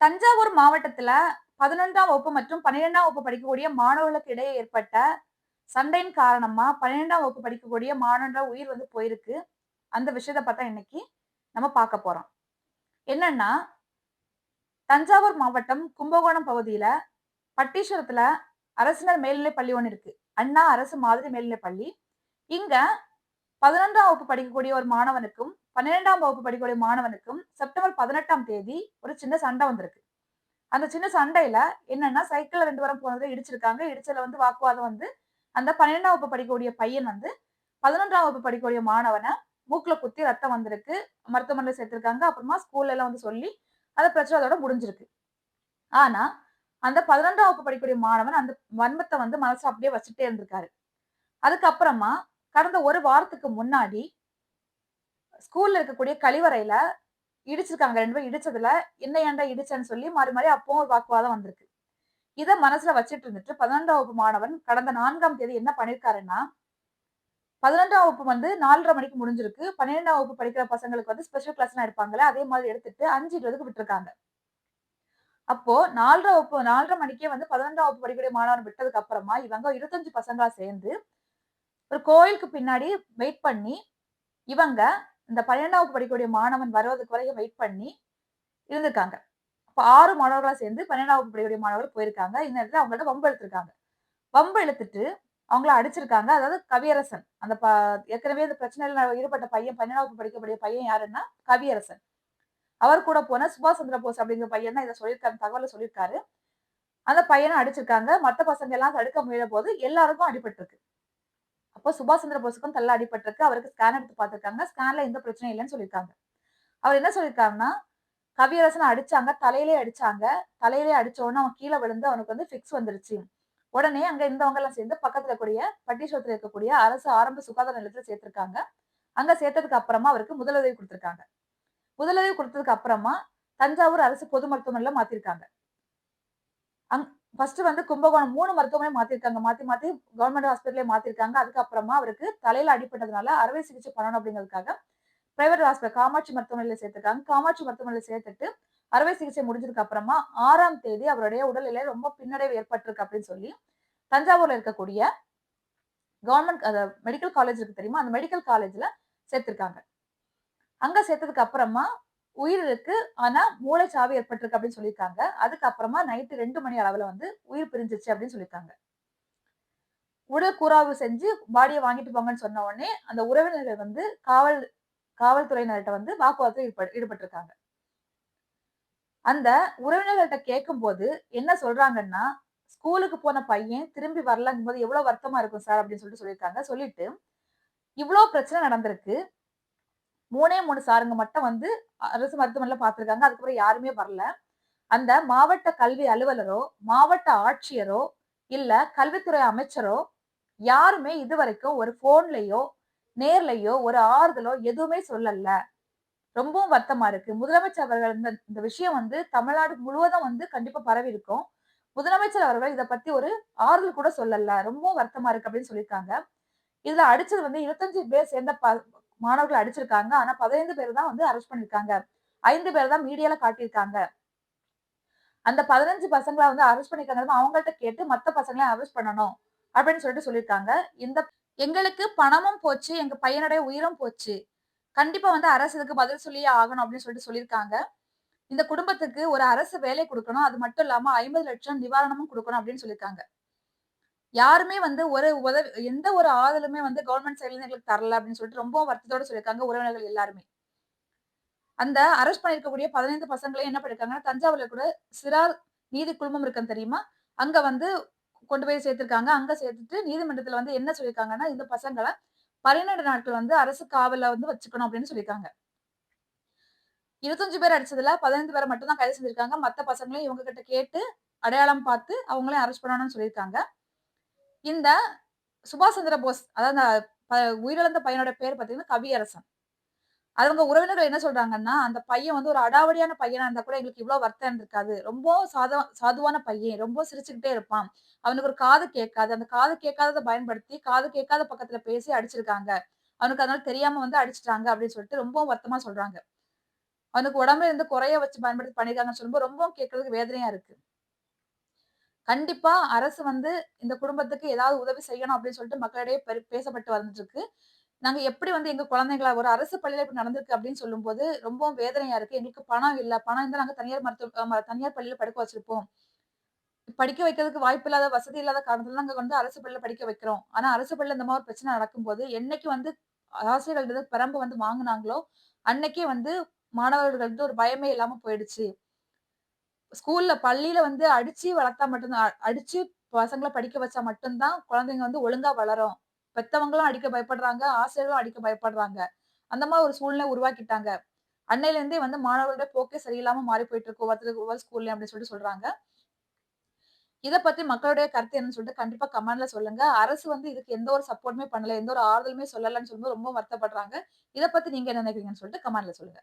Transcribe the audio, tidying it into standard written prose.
தஞ்சாவூர் மாவட்டத்துல 11ஆம் வகுப்பு மற்றும் 12ஆம் வகுப்பு படிக்கக்கூடிய மாணவர்களுக்கு இடையே ஏற்பட்ட சண்டையின் காரணமா 12ஆம் வகுப்பு படிக்கக்கூடிய மாணவர்கள் உயிர் போயிருக்கு. அந்த விஷயத்த பத்தி இன்னைக்கு நம்ம பார்க்க போறோம். என்னன்னா, தஞ்சாவூர் மாவட்டம் கும்பகோணம் பகுதியில பட்டீஸ்வரத்துல அரசினர் மேல்நிலைப் பள்ளி ஒண்ணு இருக்கு. அண்ணா அரசு மாதிரி மேல்நிலைப் பள்ளி. இங்க 11ஆம் வகுப்பு படிக்கக்கூடிய ஒரு மாணவனுக்கும், 12ஆம் வகுப்பு படிக்கக்கூடிய மாணவனுக்கும் செப்டம்பர் 18ஆம் தேதி ஒரு சின்ன சண்டை வந்திருக்கு. அந்த சின்ன சண்டையில என்னன்னா, சைக்கிள்ல 2 பேரும் போனதுல இடிச்சிருக்காங்க. இடிச்சதுல வாக்குவாதம் அந்த 12ஆம் வகுப்பு படிக்கக்கூடிய பையன் 11ஆம் வகுப்பு படிக்கக்கூடிய மாணவன மூக்குல குத்தி ரத்தம் வந்திருக்கு. மருத்துவமனையில சேர்த்திருக்காங்க. அப்புறமா ஸ்கூல்ல எல்லாம் சொல்லி, அந்த பிரச்சனை அதோட முடிஞ்சிருக்கு. ஆனா, அந்த 11ஆம் வகுப்பு படிக்கக்கூடிய மாணவன் அந்த வன்மத்த மனசுல அப்படியே வச்சுட்டே இருந்திருக்காரு. அதுக்கப்புறமா கடந்த 1 வாரத்துக்கு முன்னாடி ஸ்கூல்ல இருக்கக்கூடிய கழிவறையில இடிச்சிருக்காங்க. 2 பேரும் இடிச்சதுல, "என்ன ஏன்டா இடிச்சன்னு?" சொல்லி மாறி மாறி அப்பவும் ஒரு வாக்குவாதம் வந்திருக்கு. இத மனசுல வச்சுட்டு இருந்துட்டு 11ஆம் வகுப்பு மாணவன் கடந்த 4ஆம் தேதி என்ன பண்ணியிருக்காருன்னா, 11ஆம் வகுப்பு 4:30 மணிக்கு முடிஞ்சிருக்கு. 12ஆம் வகுப்பு படிக்கிற பசங்களுக்கு ஸ்பெஷல் கிளாஸ்லாம் எடுப்பாங்கல்ல, அதே மாதிரி எடுத்துட்டு 5:20க்கு விட்டுருக்காங்க. அப்போ 4:30 மணிக்கே 11ஆம் வகுப்பு படிக்கக்கூடிய மாணவன் விட்டதுக்கு அப்புறமா, இவங்க 25 பசங்களா சேர்ந்து ஒரு கோயிலுக்கு பின்னாடி வெயிட் பண்ணி, இவங்க இந்த 12ஆம் வகுப்பு படிக்கக்கூடிய மாணவன் வருவதற்கு வரைக்கும் வெயிட் பண்ணி இருந்திருக்காங்க. அப்ப 6 மாணவர்களா சேர்ந்து 12ஆம் வகுப்பு படிக்கக்கூடிய மாணவர்கள் போயிருக்காங்க. இந்த நேரத்துல அவங்கள்ட்ட வம்பு இழுத்துருக்காங்க. வம்பு இழுத்துட்டு அவங்கள அடிச்சிருக்காங்க. அதாவது கவியரசன். அந்த ஏற்கனவே இந்த பிரச்சனையில ஈடுபட்ட பையன் 12ஆம் வகுப்பு படிக்கக்கூடிய பையன் யாருன்னா, கவியரசன். அவர் கூட போன சுபாஷ் சந்திர போஸ் அப்படிங்கிற பையன் தான் இத சொல்லியிருக்காரு. தகவல சொல்லியிருக்காரு. அந்த பையன அடிச்சிருக்காங்க. மத்த பசங்க எல்லாம் தடுக்க முயன்றபோது எல்லாருக்கும் அடிபட்டிருக்கு. அப்போ சுபாஷ் சந்திர போஸுக்கும் தலைல அடிபட்டிருக்கு. அவருக்கு ஸ்கேன் எடுத்து பார்த்திருக்காங்க. ஸ்கேன்ல எந்த பிரச்சனையும் இல்லன்னு சொல்லியிருக்காங்க. அவர் என்ன சொல்லியிருக்காருன்னா, கவியரசன அடிச்சாங்க. தலையிலேயே அடிச்சாங்க. தலையிலேயே அடிச்ச உடனே அவன் கீழ விழுந்து அவனுக்கு ஃபிக்ஸ் வந்துருச்சு. உடனே அங்க இருந்தவங்க எல்லாம் சேர்ந்து பக்கத்துல இருக்கக்கூடிய பட்டீஸ்வரத்துல இருக்கக்கூடிய அரசு ஆரம்ப சுகாதார நிலையத்துல சேர்த்திருக்காங்க. அங்க சேர்த்ததுக்கு அப்புறமா அவருக்கு முதலுதவி குடுத்திருக்காங்க. முதலுதவி குடுத்ததுக்கு அப்புறமா தஞ்சாவூர் அரசு பொது மருத்துவமனையில மாத்திருக்காங்க. அங் ஃபர்ஸ்ட் கும்பகோணம் 3 மருத்துவமனை மாத்திருக்காங்க. மாத்தி மாத்தி கவர்ன்மெண்ட் ஹாஸ்பிட்டலே மாத்திருக்காங்க. அதுக்கப்புறமா அவருக்கு தலையில அடிபட்டதுனால அறுவை சிகிச்சை பண்ணணும் அப்படிங்கிறதுக்காக பிரைவேட் ஹாஸ்பிட்டல் காமாட்சி மருத்துவமனையில சேர்த்திருக்காங்க. காமாட்சி மருத்துவமனையில சேர்த்துட்டு அறுவை சிகிச்சை முடிஞ்சதுக்கு அப்புறமா 6ஆம் தேதி அவருடைய உடல்நிலை ரொம்ப பின்னடைவு ஏற்பட்டிருக்கு அப்படின்னு சொல்லி தஞ்சாவூர்ல இருக்கக்கூடிய கவர்ன்மெண்ட் மெடிக்கல் காலேஜ் இருக்கு தெரியுமா? அந்த மெடிக்கல் காலேஜ்ல சேர்த்திருக்காங்க. அங்க சேர்த்ததுக்கு அப்புறமா உயிர் இருக்கு. ஆனா மூளைச்சாவு ஏற்பட்டிருக்கு அப்படின்னு சொல்லியிருக்காங்க. அதுக்கப்புறமா நைட் 2 மணி அளவுல உயிர் பிரிஞ்சிருச்சு அப்படின்னு சொல்லியிருக்காங்க. உடல் கூறாய்வு செஞ்சு பாடிய வாங்கிட்டு போங்கன்னு சொன்ன உடனே அந்த உறவினர்கள் காவல்துறையினர்ட்ட வாக்குவாதத்துல ஈடுபட்டிருக்காங்க. அந்த உறவினர்கள்ட்ட கேட்கும்போது என்ன சொல்றாங்கன்னா, ஸ்கூலுக்கு போன பையன் திரும்பி வரலங்கும்போது எவ்வளவு வருத்தமா இருக்கும் சார் அப்படின்னு சொல்லியிருக்காங்க. சொல்லிட்டு, இவ்ளோ பிரச்சனை நடந்திருக்கு. 3 சாருங்க மட்டும் அரசு மருத்துவமனையில பார்த்திருக்காங்க. அதுக்கப்புறம் யாருமே வரல. அந்த மாவட்ட கல்வி அலுவலரோ, மாவட்ட ஆட்சியரோ, இல்ல கல்வித்துறை அமைச்சரோ யாருமே இதுவரைக்கும் ஒரு ஃபோன்லயோ, நேர்லயோ ஒரு ஆறுதலோ எதுவுமே சொல்லல. ரொம்பவும் வருத்தமா இருக்கு. முதலமைச்சர் அவர்கள் இந்த இந்த விஷயம் தமிழ்நாடு முழுவதும் கண்டிப்பா பரவியிருக்கும். முதலமைச்சர் அவர்கள் இத பத்தி ஒரு ஆறுதல் கூட சொல்லல. ரொம்பவும் வருத்தமா இருக்கு அப்படின்னு சொல்லியிருக்காங்க. இதுல அடிச்சது 25 பேர் சேர்ந்த மாணவர்கள அடிச்சிருக்காங்க. ஆனா 15 பேர் தான் அரெஸ்ட் பண்ணியிருக்காங்க. 5 பேர் தான் மீடியால காட்டியிருக்காங்க. அந்த 15 பசங்கள அரெஸ்ட் பண்ணியிருக்காங்க. அவங்கள்ட்ட கேட்டு மத்த பசங்களையும் அரெஸ்ட் பண்ணணும். அப்படின்னு சொல்லியிருக்காங்க. இந்த எங்களுக்கு பணமும் போச்சு. எங்க பையனுடைய உயிரும் போச்சு. கண்டிப்பா அரசு இதுக்கு பதில் சொல்லியே ஆகணும் அப்படின்னு சொல்லியிருக்காங்க. இந்த குடும்பத்துக்கு ஒரு அரசு வேலை குடுக்கணும். அது மட்டும் இல்லாம 50,00,000 நிவாரணமும் குடுக்கணும் அப்படின்னு சொல்லியிருக்காங்க. யாருமே ஒரு எந்த ஒரு ஆறுதலுமே கவர்ன்மெண்ட் சைட்ல இருந்து எங்களுக்கு தரல அப்படின்னு சொல்லிட்டு ரொம்பவும் வருத்தத்தோட சொல்லியிருக்காங்க உறவினர்கள் எல்லாருமே. அந்த அரெஸ்ட் பண்ணியிருக்கக்கூடிய 15 பசங்களையும் என்ன பண்ணியிருக்காங்கன்னா, தஞ்சாவூர்ல கூட சிறார் நீதி குழுமம் இருக்குன்னு தெரியுமா? அங்க கொண்டு போய் சேர்த்திருக்காங்க. அங்க சேர்த்துட்டு நீதிமன்றத்துல என்ன சொல்லியிருக்காங்கன்னா, இந்த பசங்கள 12 நாட்கள் அரசு காவல்ல வச்சுக்கணும் அப்படின்னு சொல்லியிருக்காங்க. 25 பேர் அடிச்சதுல 15 பேர மட்டும் தான் கைது செஞ்சிருக்காங்க. மத்த பசங்களையும் இவங்க கிட்ட கேட்டு அடையாளம் பார்த்து அவங்களையும் அரெஸ்ட் பண்ணணும்னு சொல்லியிருக்காங்க. இந்த சுபாஷ் சந்திர போஸ் அதாவது உயிரிழந்த பையனோட பேர் பார்த்தீங்கன்னா கவியரசன். அவங்க உறவினர்கள் என்ன சொல்றாங்கன்னா, அந்த பையன் ஒரு அடாவடியான பையனா இருந்தா கூட எங்களுக்கு இவ்ளோ வருத்தம் இருந்திருக்காது. ரொம்ப சாதுவான பையன். ரொம்ப சிரிச்சுக்கிட்டே இருப்பான். அவனுக்கு ஒரு காது கேட்காது. அந்த காது கேட்காதத பயன்படுத்தி, காது கேட்காத பக்கத்துல பேசி அடிச்சிருக்காங்க. அவனுக்கு அதனால தெரியாம அடிச்சுட்டாங்க அப்படின்னு சொல்லிட்டு ரொம்பவும் வருத்தமா சொல்றாங்க. அவனுக்கு உடம்புல இருந்து குறைய வச்சு பயன்படுத்தி பண்ணியிருக்காங்கன்னு சொல்லும்போது ரொம்பவும் கேட்கறதுக்கு வேதனையா இருக்கு. கண்டிப்பா அரசு வந்து இந்த குடும்பத்துக்கு ஏதாவது உதவி செய்யணும் அப்படின்னு சொல்லிட்டு மக்களிடையே பேசப்பட்டு வந்துட்டு இருக்கு. நாங்க எப்படி வந்து எங்க குழந்தைங்கள ஒரு அரசு பள்ளியில இப்படி நடந்திருக்கு அப்படின்னு சொல்லும்போது ரொம்பவும் வேதனையா இருக்கு. எங்களுக்கு பணம் இல்ல. பணம் இருந்தா நாங்க தனியார் தனியார் பள்ளியில படுக்க வச்சிருப்போம். படிக்க வைக்கிறதுக்கு வாய்ப்பு இல்லாத, வசதி இல்லாத காரணத்துல நாங்க வந்து அரசு பள்ளியில படிக்க வைக்கிறோம். ஆனா அரசு பள்ளியில இந்த மாரி ஒரு பிரச்சனை நடக்கும்போது, என்னைக்கு வந்து ஆசிரியர்கள்ட்ட பெரம்பு வந்து வாங்குனாங்களோ, அன்னைக்கே வந்து மாணவர்கள்ட்ட ஒரு பயமே இல்லாம போயிடுச்சு. பள்ளியில வந்து அடிச்சு வளர்த்தா மட்டும் தான் அடிச்சு பசங்கள படிக்க வச்சா மட்டும் தான் குழந்தைங்க வந்து ஒழுங்கா வளரும். பெத்தவங்களும் அடிக்க பயப்படுறாங்க, ஆசிரியர்களும் அடிக்க பயப்படுறாங்க. அந்த மாரி ஒரு சூழ்நிலை உருவாக்கிட்டாங்க. அன்னையிலிருந்தே வந்து மாணவர்களுடைய போக்கே சரியில்லாம மாறி போயிட்டு இருக்கு. ஒவ்வொரு ஸ்கூல்லயும் அப்படின்னு சொல்லிட்டு சொல்றாங்க. இத பத்தி மக்களுடைய கருத்து என்னன்னு சொல்லிட்டு கண்டிப்பா கமெண்ட்ல சொல்லுங்க. அரசு வந்து இதுக்கு எந்த ஒரு சப்போர்ட்டுமே பண்ணல. எந்த ஒரு ஆறுதலுமே சொல்லலன்னு சொல்லும்போது ரொம்ப வருத்தப்படுறாங்க. இத பத்தி நீங்க என்ன நினைக்கிறீங்கன்னு சொல்லிட்டு கமெண்ட்ல சொல்லுங்க.